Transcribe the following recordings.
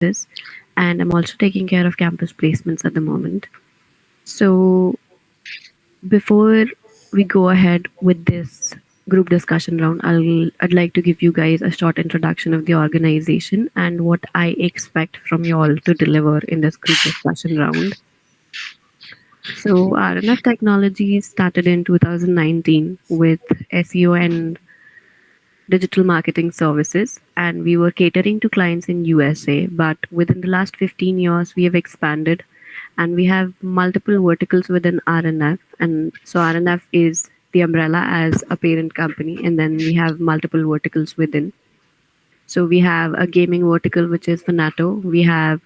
and I'm also taking care of campus placements at the moment. So, before we go ahead with this group discussion round, I'd like to give you guys a short introduction of the organization and what I expect from you all to deliver in this group discussion round. So, R&S Technologies started in 2019 with SEO and digital marketing services, and we were catering to clients in USA. But within the last 15 years, we have expanded, and we have multiple verticals within R&F. And so R&F is the umbrella as a parent company, and then we have multiple verticals within. So we have a gaming vertical, which is Fanato. We have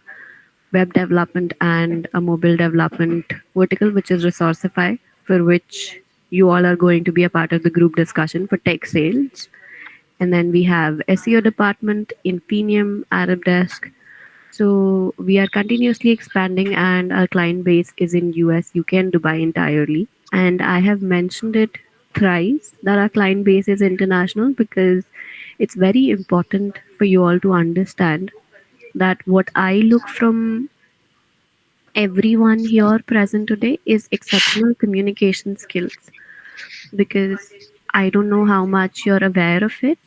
web development and a mobile development vertical, which is Resourcify, for which you all are going to be a part of the group discussion for tech sales. And then we have SEO department, Infinium, Arab Desk. So we are continuously expanding, and our client base is in US, UK, and Dubai entirely. And I have mentioned it thrice that our client base is international because it's very important for you all to understand that what I look from everyone here present today is exceptional communication skills, because I don't know how much you're aware of it,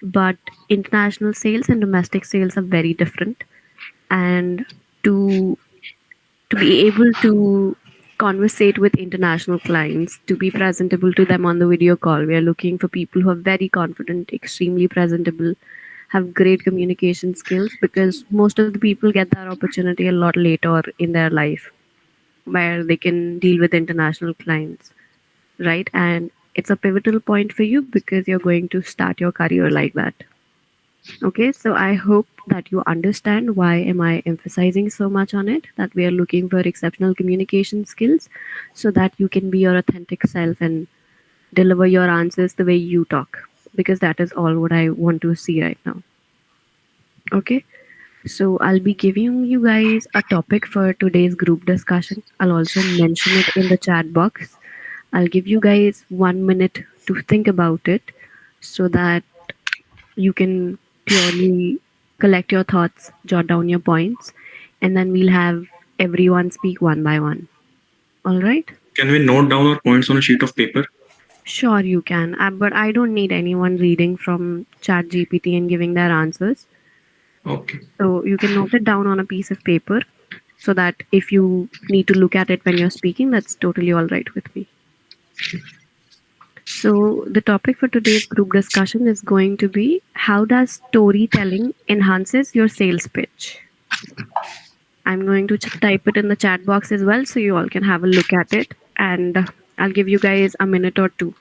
but international sales and domestic sales are very different. And to to be able to conversate with international clients, to be presentable to them on the video call, we are looking for people who are very confident, extremely presentable, have great communication skills, because most of the people get that opportunity a lot later in their life where they can deal with international clients, right? And it's a pivotal point for you because you're going to start your career like that. Okay, so I hope that you understand why am I emphasizing so much on it, that we are looking for exceptional communication skills so that you can be your authentic self and deliver your answers the way you talk, because that is all what I want to see right now. Okay, so I'll be giving you guys a topic for today's group discussion. I'll also mention it in the chat box. I'll give you guys 1 minute to think about it so that you can purely collect your thoughts, jot down your points, and then we'll have everyone speak one by one. All right? Can we note down our points on a sheet of paper? Sure, you can, but I don't need anyone reading from Chat GPT and giving their answers. Okay. So you can note it down on a piece of paper so that if you need to look at it when you're speaking, that's totally all right with me. So, the topic for today's group discussion is going to be how does storytelling enhances your sales pitch? I'm going to type it in the chat box as well so you all can have a look at it, and I'll give you guys a minute or two.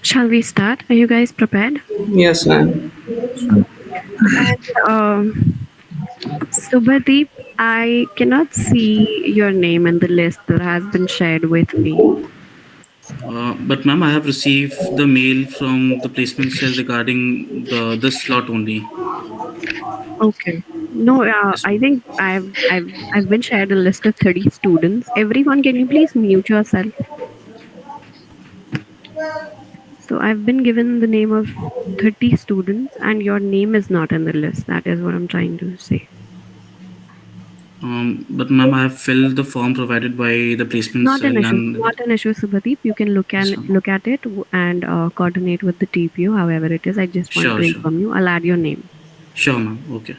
Shall we start? Are you guys prepared? Yes, ma'am. Subhadeep, I cannot see your name in the list that has been shared with me. But ma'am, I have received the mail from the placement cell regarding the this slot only. Okay. No, Yes, I ma'am. think I've been shared a list of 30 students. Everyone, can you please mute yourself? So I've been given the name of 30 students and your name is not in the list. That is what I'm trying to say. But ma'am, I have filled the form provided by the placement Not an cell, issue. and Not an issue, Subhadeep. You can yes, ma'am. look at it and coordinate with the TPO, however it is. I just want Sure, to sure, inform you. I'll add your name. sure, ma'am. Okay.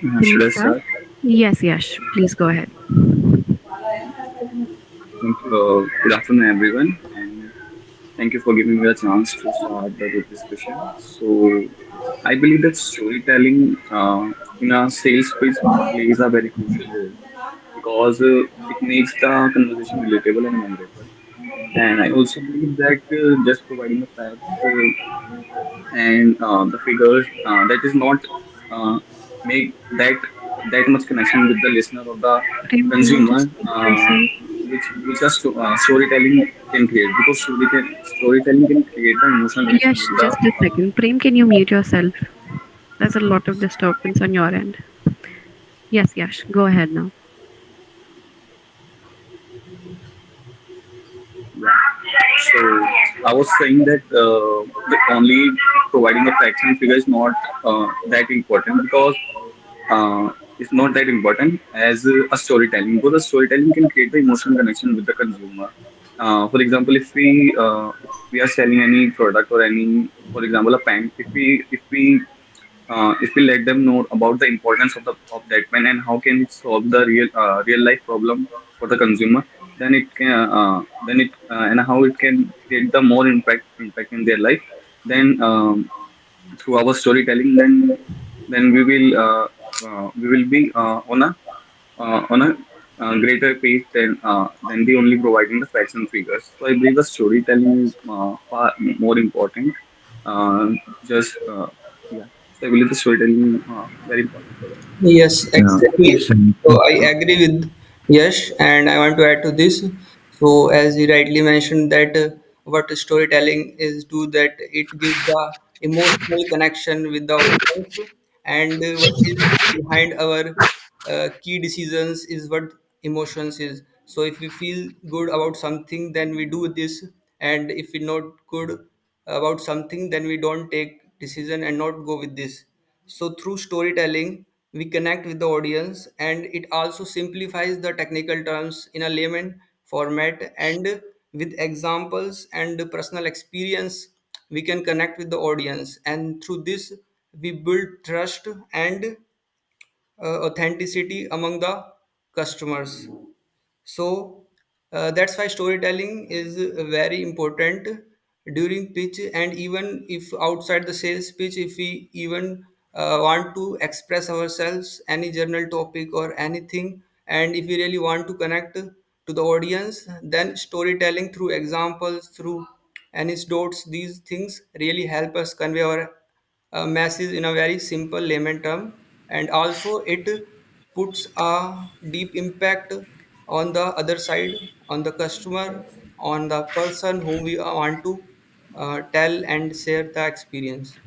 Can we Should I start? start? Yes, yes. Please go ahead. Thank you. Good afternoon, everyone, and thank you for giving me a chance to start the group discussion. So, I believe that storytelling in a sales pitch plays a very crucial role because it makes the conversation relatable and memorable. And I also believe that just providing the facts and the figures that is not uh, make that much connection with the listener or the Prem, can you consumer just mute yourself? which storytelling can create because storytelling can create the emotional connection Yes, with the just a second. Prem, can you mute yourself? There's a lot of disturbance on your end. Yes, yes. Go ahead now. yeah. So I was saying that the only providing the facts and figures is not that important because it's not that important as a storytelling because the storytelling can create the emotional connection with the consumer. For example, if we are selling any product or any, for example, a pen, if we let them know about the importance of that pen and how can it solve the real life problem for the consumer, then it and how it can create the more impact in their life. Then through our storytelling, then we will be on a greater pace than the only providing the facts and figures. So I believe the storytelling is far more important. Just yeah. So I believe the storytelling very important for that. Yes, exactly. Yes, So I agree with Yash, and I want to add to this. So as he rightly mentioned that what storytelling is do that it gives the emotional connection with the audience, and what is behind our key decisions is what emotions is. So if we feel good about something, then we do this, and if we not good about something, then we don't take decision and not go with this. So through storytelling, we connect with the audience, and it also simplifies the technical terms in a layman format, and with examples and personal experience, we can connect with the audience, and through this we build trust and authenticity among the customers. So that's why storytelling is very important during pitch, and even if outside the sales pitch, if we even want to express ourselves, any journal topic or anything, and if we really want to connect to the audience, then storytelling through examples, through anecdotes, these things really help us convey our message in a very simple layman term, and also it puts a deep impact on the other side, on the customer, on the person whom we want to tell and share the experience.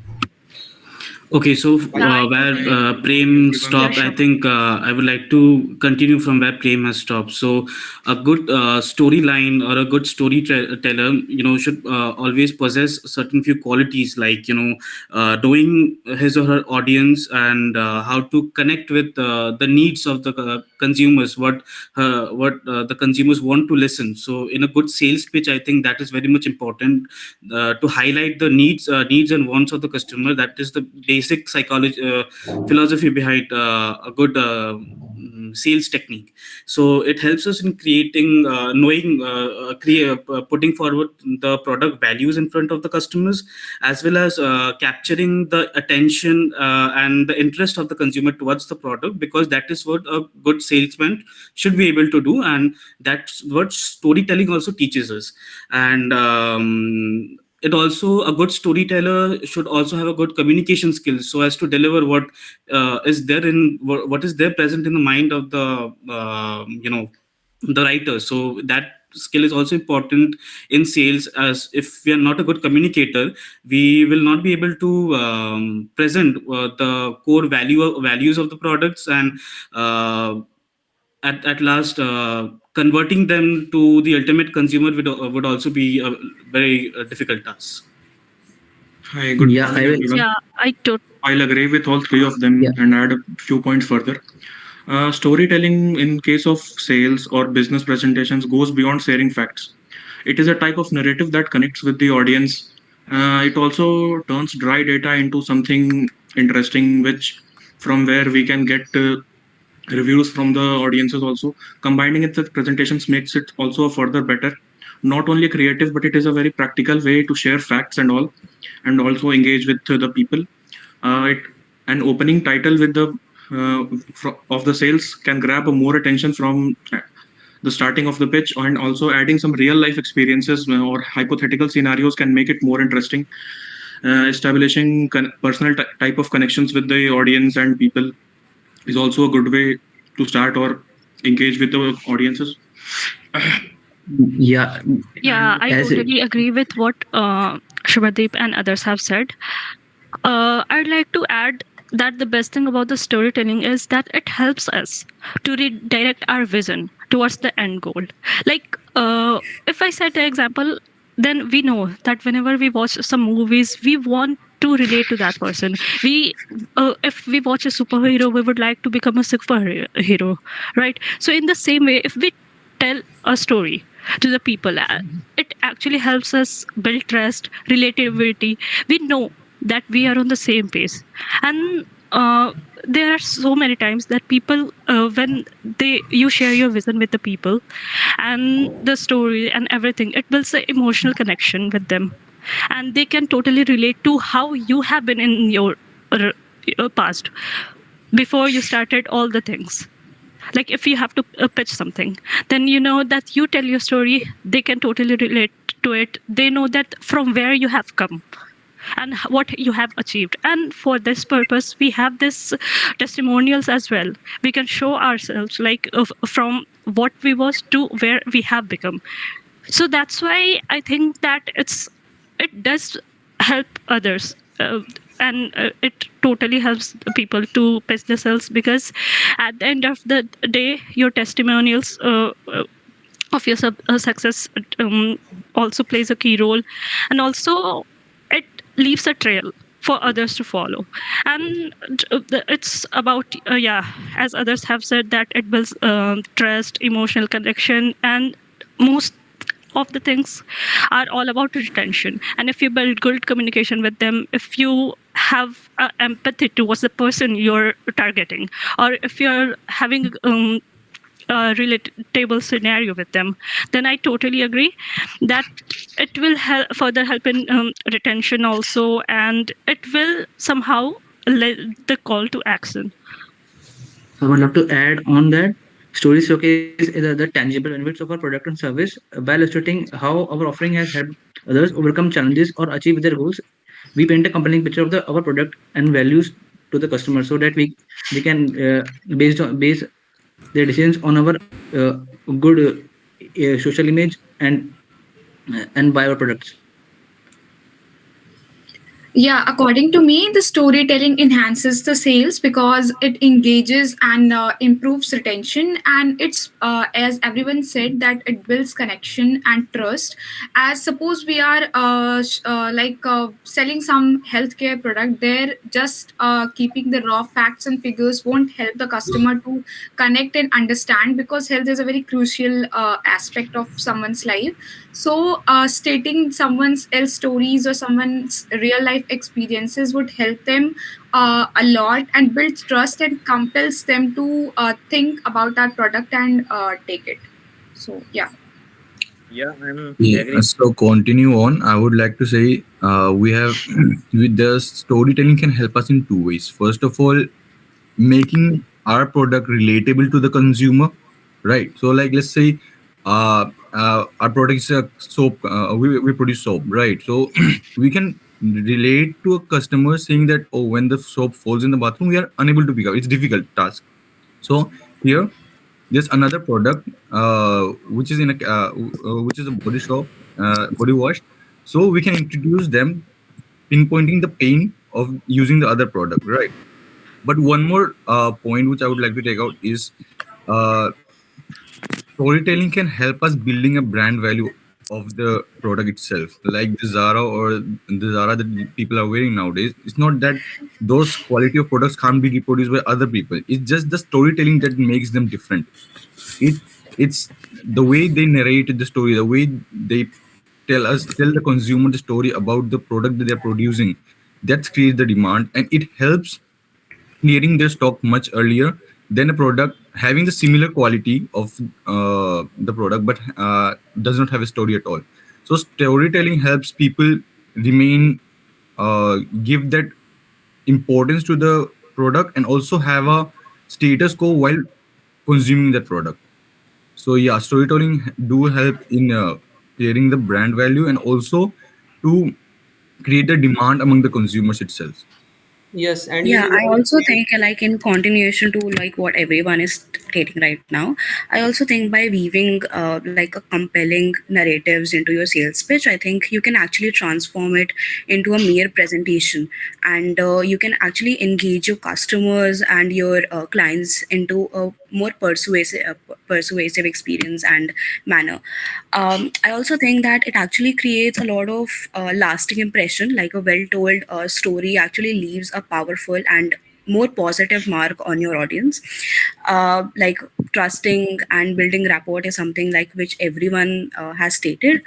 So, Okay, so Yeah, I where totally. Prem Yeah, stopped, I sure. think I would like to continue from where Prem has stopped. So, a good storyline or a good storyteller, should always possess certain few qualities, like knowing his or her audience, and how to connect with the needs of the consumers, what the consumers want to listen. So, in a good sales pitch, I think that is very much important, to highlight the needs and wants of the customer. That is the basic psychology philosophy behind a good sales technique. So it helps us in creating knowing putting forward the product values in front of the customers, as well as capturing the attention and the interest of the consumer towards the product, because that is what a good salesman should be able to do, and that's what storytelling also teaches us. And it also, a good storyteller should also have a good communication skills, so as to deliver what is there present in the mind of the writer. So that skill is also important in sales, as if we are not a good communicator, we will not be able to present the core values of the products, and uh, at last, converting them to the ultimate consumer would also be a very difficult task. Hi, good Yeah, I morning, will. everyone. Yeah, I tot. I'll agree with all three of Yeah. them and add a few points further. Storytelling in case of sales or business presentations goes beyond sharing facts. It is a type of narrative that connects with the audience. It also turns dry data into something interesting, which from where we can get reviews from the audiences also. Combining it with presentations makes it also a further better. Not only creative, but it is a very practical way to share facts and all, and also engage with the people. It An opening title with the of the sales can grab a more attention from the starting of the pitch, and also adding some real life experiences or hypothetical scenarios can make it more interesting. Establishing personal type of connections with the audience and people is also a good way to start or engage with the audiences. Yeah, Yeah, I as it, totally agree with what Shubhadeep and others have said. I'd like to add that the best thing about the storytelling is that it helps us to redirect our vision towards the end goal. Like, if I set an example, then we know that whenever we watch some movies, we want to relate to that person. If we watch a superhero, we would like to become a superhero, right? So, in the same way, if we tell a story to the people, it actually helps us build trust, relatability. We know that we are on the same page, and there are so many times that people, when they you share your vision with the people and the story and everything, it builds an emotional connection with them, and they can totally relate to how you have been in uh, your past before you started all the things. Like if you have to pitch something, then you know that you tell your story, they can totally relate to it. They know that from where you have come and what you have achieved, and for this purpose we have this testimonials as well. We can show ourselves, like from what we was to where we have become. So that's why I think that it does help others uh, and it totally helps people to pitch themselves, because at the end of the day your testimonials of your success also plays a key role, and also it leaves a trail for others to follow. And it's about yeah, as others have said, that it builds trust, emotional connection, and most of the things are all about retention. And if you build good communication with them, if you have empathy towards the person you're targeting, or if you're having a relatable scenario with them, then I totally agree that it will further help in retention also, and it will somehow lead the call to action. I would love to add on that stories showcase the tangible benefits of our product and service by illustrating how our offering has helped others overcome challenges or achieve their goals. We paint a compelling picture of our product and values to the customer so that we can base their decisions on our good social image and buy our products. Yeah, according to me, the storytelling enhances the sales because it engages and improves retention. And it's, as everyone said, that it builds connection and trust. As suppose we are selling some healthcare product, there just keeping the raw facts and figures won't help the customer to connect and understand, because health is a very crucial aspect of someone's life. So, stating someone's else stories or someone's real life experiences would help them a lot and builds trust and compels them to think about our product and take it. So, yeah. Yeah, I'm Yeah, agree. so continue on. I would like to say we have with the storytelling can help us in two ways. First of all, making our product relatable to the consumer, right? So like let's say our product is a soap, we produce soap, right? So we can relate to a customer saying that, oh, when the soap falls in the bathroom we are unable to pick up, it's difficult task. So here there's another product which is in a which is a body soap, body wash. So we can introduce them pinpointing the pain of using the other product, right? But one more point which I would like to take out is uh, storytelling can help us building a brand value of the product itself. Like the Zara or the Zara that people are wearing nowadays, it's not that those quality of products can't be reproduced by other people. It's just the storytelling that makes them different. It it's the way they narrate the story, the way they tell the consumer the story about the product that they're producing. That creates the demand and it helps clearing their stock much earlier than a product having the similar quality of the product but does not have a story at all. So storytelling helps people remain give that importance to the product and also have a status quo while consuming that product. So yeah, storytelling do help in clearing the brand value and also to create a demand among the consumers itself. Yes, and you Yeah, know I guys, also think, like in continuation to like what everyone is stating right now, I also think by weaving like a compelling narratives into your sales pitch, I think you can actually transform it into a mere presentation, and you can actually engage your customers and your clients into a more persuasive experience and manner. I also think that it actually creates a lot of lasting impression. Like a well-told story actually leaves a powerful and more positive mark on your audience. Like trusting and building rapport is something like which everyone has stated.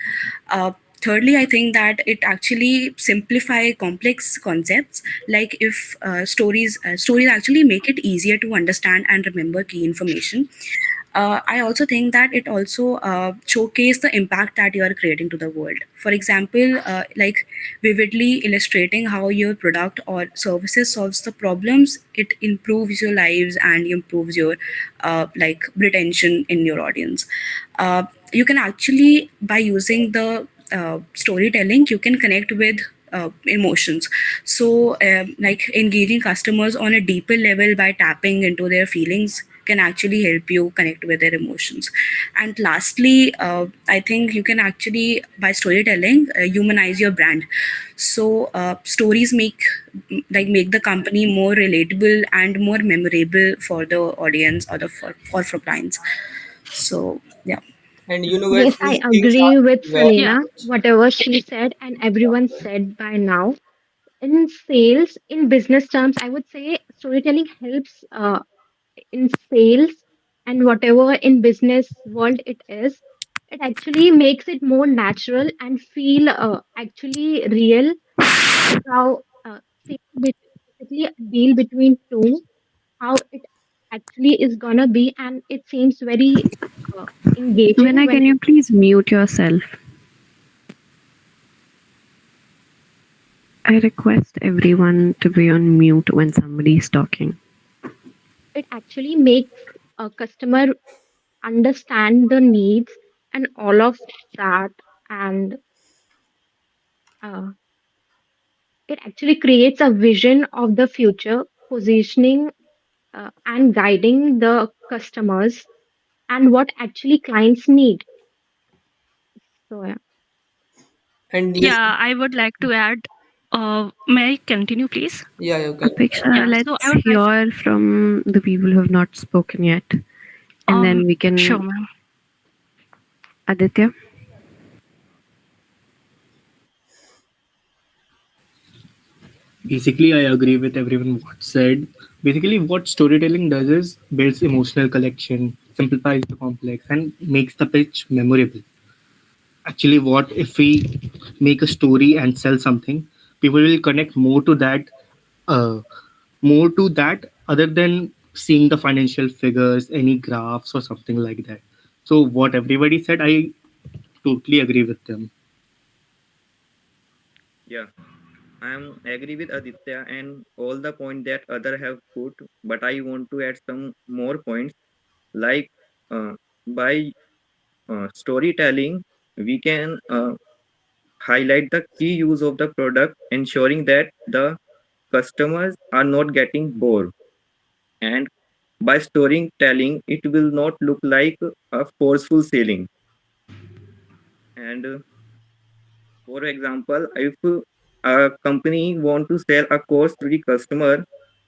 Thirdly, I think that it actually simplify complex concepts. Like if stories actually make it easier to understand and remember key information. I also think that it also showcase the impact that you are creating to the world. For example, like vividly illustrating how your product or services solves the problems, it improves your lives and improves your like retention in your audience. You can actually, by using the storytelling, you can connect with emotions. So like engaging customers on a deeper level by tapping into their feelings can actually help you connect with their emotions. And lastly, I think you can actually, by storytelling, humanize your brand. So stories make the company more relatable and more memorable for the audience or the for clients. So yeah. And you know guys, Yes, I these things are agree with very Yeah. Salina, whatever she said and everyone said by now. In sales, in business terms, I would say storytelling helps in sales and whatever in business world it is. It actually makes it more natural and feel actually real. How sales basically a deal between two, how it actually is gonna be, and it seems very uh, engaging Vinay, when can you please mute yourself? I request everyone to be on mute when somebody is talking. it actually makes a customer understand the needs and all of that, and uh, it actually creates a vision of the future, positioning and guiding the customers and what actually clients need. So yeah. and yes, Yeah, I would like to add. May I continue, please? yeah, you can. Apeksha, Yeah. So I let's would like. hear from the people who have not spoken yet, and then we Sure, can. ma'am. Aditya. Basically, I agree with everyone what said. Basically, what storytelling does is builds emotional connection, simplifies the complex, and makes the pitch memorable. Actually, what if we make a story and sell something? People will connect uh, more to that other than seeing the financial figures, any graphs or something like that. So, what everybody said, I totally agree with them. Yeah, I am agree with Aditya and all the point that other have put, but I want to add some more points. Like uh, by storytelling, we can highlight the key use of the product, ensuring that the customers are not getting bored. And by storytelling, it will not look like a forceful selling. And for example, if a company want to sell a course to the customer,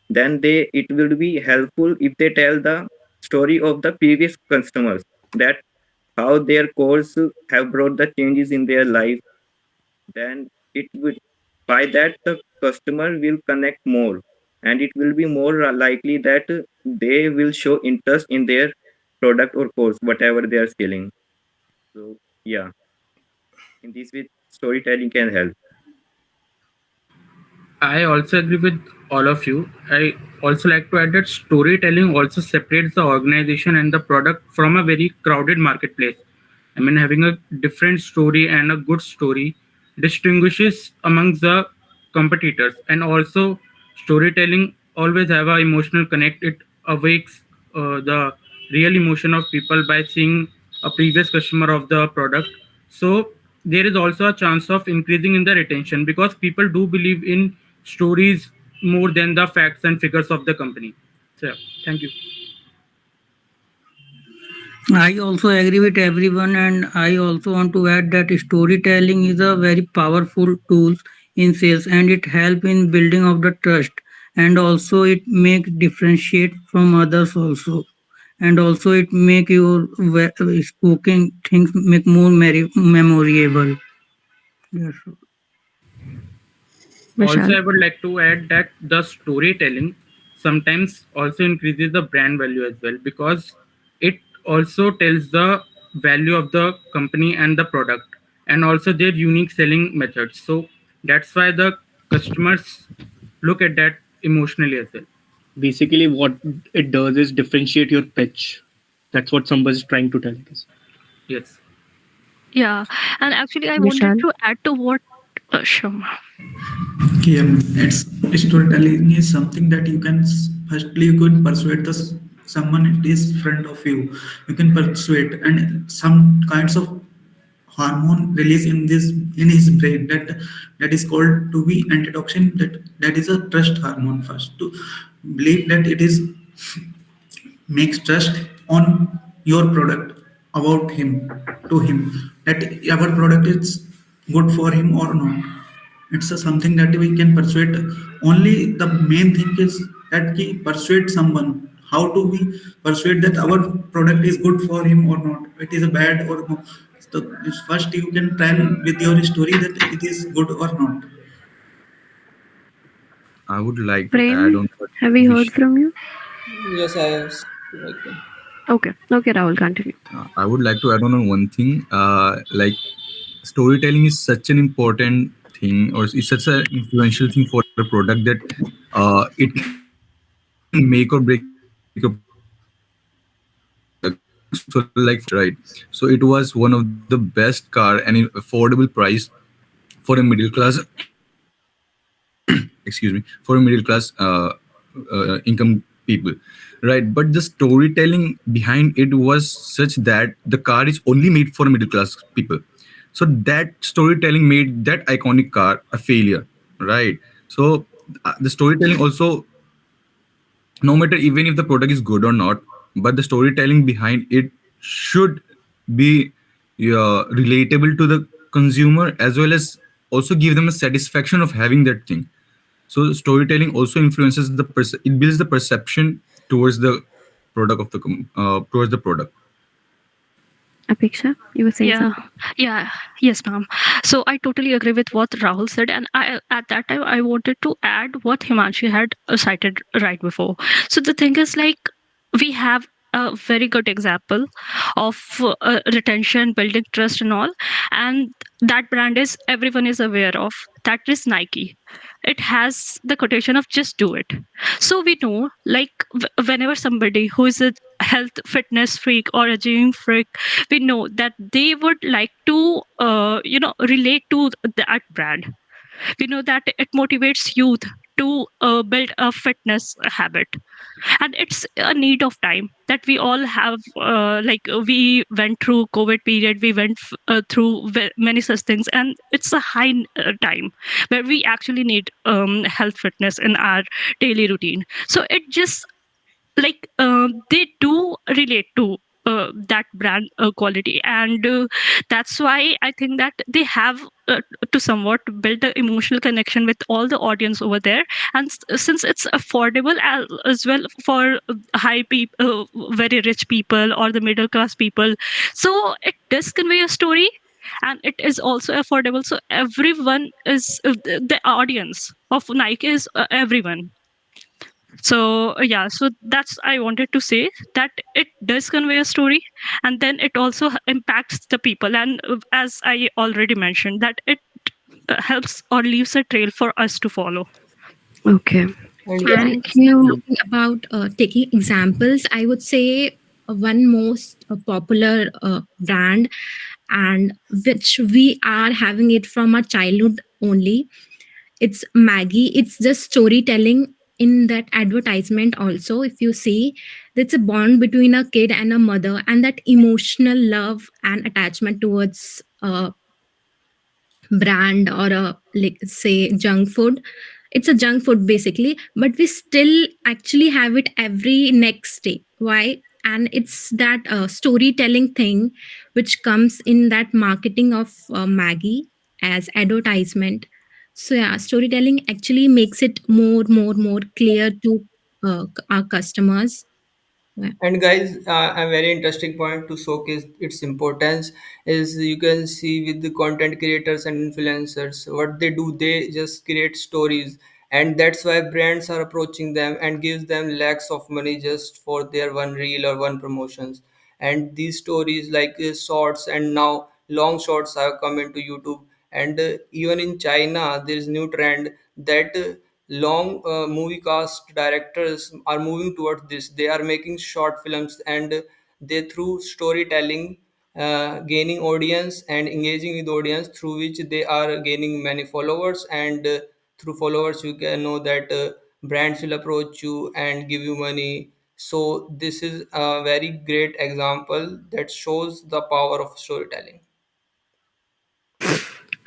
then they it will be helpful if they tell the story of the previous customers, that how their course have brought the changes in their life. Then it would, by that the customer will connect more, and it will be more likely that they will show interest in their product or course whatever they are selling. So yeah, in this way storytelling can help. I also agree with all of you. I also like to add that storytelling also separates the organization and the product from a very crowded marketplace. I mean, having a different story and a good story distinguishes amongst the competitors. And also, storytelling always have a emotional connect. It awakes the real emotion of people by seeing a previous customer of the product. So there is also a chance of increasing in the retention because people do believe in stories more than the facts and figures of the company. So yeah, thank you. I also agree with everyone, and I also want to add that storytelling is a very powerful tool in sales, and it help in building of the trust, and also it make differentiate from others also, and also it make your spoken things make more memorable. Yes. Also, Vishal. I would like to add that the storytelling sometimes also increases the brand value as well because it also tells the value of the company and the product and also their unique selling methods. So that's why the customers look at that emotionally as well. Basically, what it does is differentiate your pitch. That's what somebody's trying to tell us. Yes. Yeah, and actually, I wanted Vishal. to add to what. Sure, ma'am. Yeah, it's storytelling is something that you can firstly you can persuade someone it is front of you. You can persuade, and some kinds of hormone release in this in his brain that is called to be antitoxin. That is a trust hormone first to believe that it is makes trust on your product about him to him, that our product is good for him or not. It's something that we can persuade. Only the main thing is that we persuade someone. How do we persuade that our product is good for him or not, it is a bad or no? So first you can tell with your story that it is good or not. I would like to add Prem, on what have we heard Vish. from you? Yes, I have spoken. Okay, okay, Rahul, continue. I would like to add on one thing. Like storytelling is such an important thing, or it's such an influential thing for a product that it can make or break your product. So, like for example, right? So it was one of the best car and an affordable price for a middle class excuse me, for a middle class income people, right? But the storytelling behind it was such that the car is only made for middle class people. So that storytelling made that iconic car a failure, right? So the storytelling also, no matter even if the product is good or not, but the storytelling behind it should be relatable to the consumer, as well as also give them a satisfaction of having that thing. So storytelling also influences it builds the perception towards the towards the product. Apeksha, you were saying Yeah, something? yeah, yes, ma'am. So I totally agree with what Rahul said, and I at that time I wanted to add what Himanshi had cited right before. So the thing is, like, we have a very good example of retention, building trust, and all, and that brand is everyone is aware of. That is Nike. It has the quotation of "just do it." So we know, like, whenever somebody who is a health fitness freak or a gym freak, we know that they would like to relate to that brand. We know that it motivates youth to build a fitness habit, and it's a need of time that we all have. We went through COVID period, we went through many such things, and it's a high time where we actually need health fitness in our daily routine. So it just, like, they do relate to that brand quality, and that's why I think that they have to somewhat build the emotional connection with all the audience over there. And since it's affordable as well for high people, very rich people or the middle class people, so it does convey a story, and it is also affordable, so everyone is the audience of Nike is everyone. So yeah, so that's I wanted to say, that it does convey a story, and then it also impacts the people, and as I already mentioned, that it helps or leaves a trail for us to follow. Okay, And And thank if I'm you. talking about taking examples, I would say one most popular brand, and which we are having it from our childhood only. It's Maggie. It's just storytelling in that advertisement. Also, if you see, it's a bond between a kid and a mother, and that emotional love and attachment towards brand or a, like, say, junk food. It's a junk food basically, but we still actually have it every next day. Why? And it's that storytelling thing which comes in that marketing of Maggie as advertisement. So yeah, storytelling actually makes it more clear to our customers. Yeah. And guys, a very interesting point to showcase its importance is, you can see with the content creators and influencers, what they do, they just create stories, and that's why brands are approaching them and gives them lakhs of money just for their one reel or one promotions. And these stories, like shorts, and now long shorts have come into YouTube. And even in China there is new trend that long movie cast directors are moving towards this. They are making short films, and they, through storytelling, gaining audience and engaging with audience, through which they are gaining many followers. And through followers you can know that brands will approach you and give you money. So this is a very great example that shows the power of storytelling.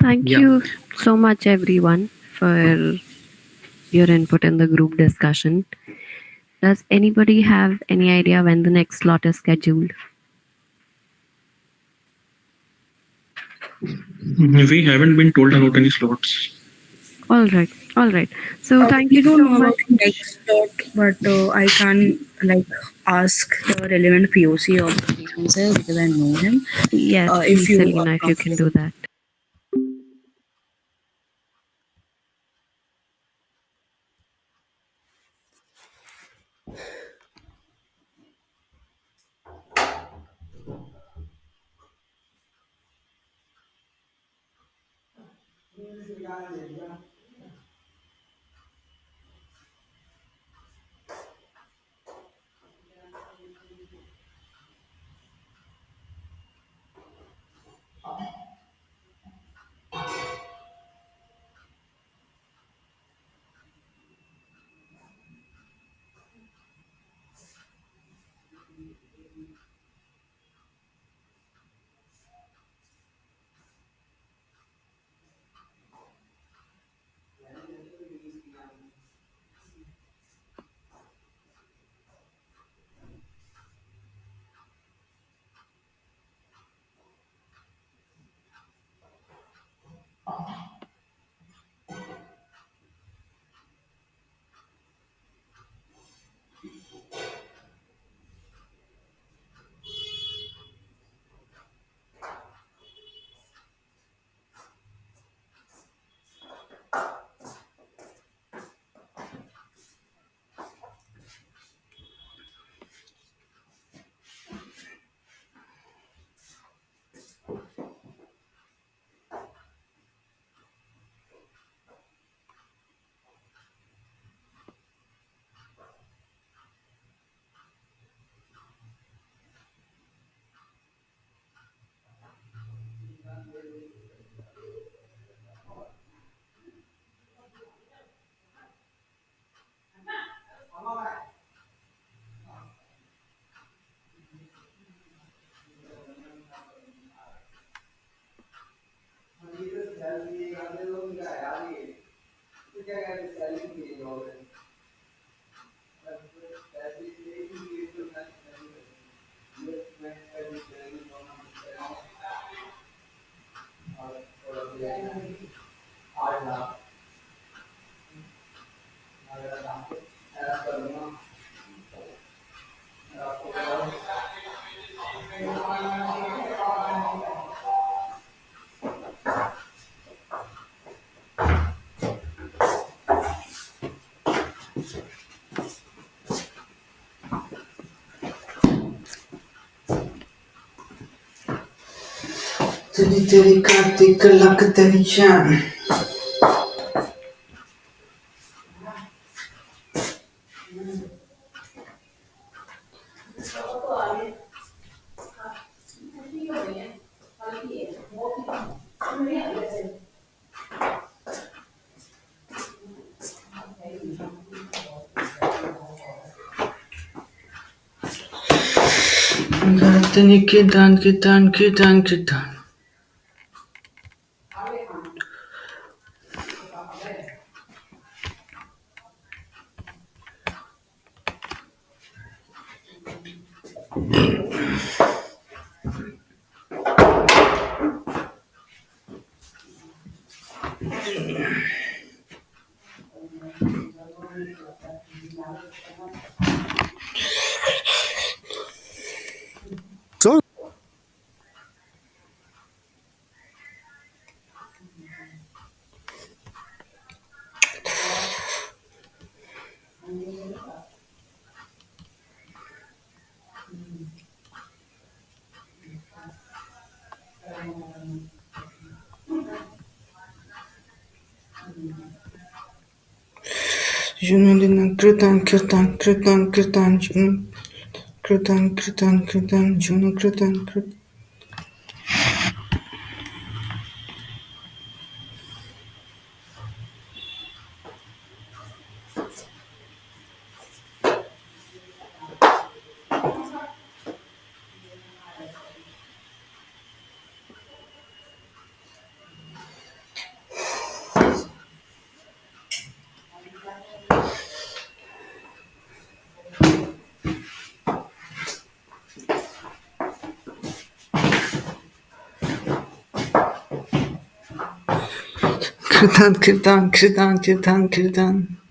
Thank Yeah. you so much, everyone, for your input in the group discussion. Does anybody have any idea when the next slot is scheduled? We haven't been told about any slots. All right, all right. So thank We you don't so know about the much. next slot, but I can like ask the relevant POC of the placement sales because I know him. Yes, If please, you are Selena, if you can do comfortable. that. तेरी तेरी Kartik luck तेरी शान Tani kitan kitan kitan kitan. Junalina kritan kirtan kritan kritan jun kritan kritan kritan jun kritan kritan. Kirtan, kirtan, kirtan, kirtan, kirtan.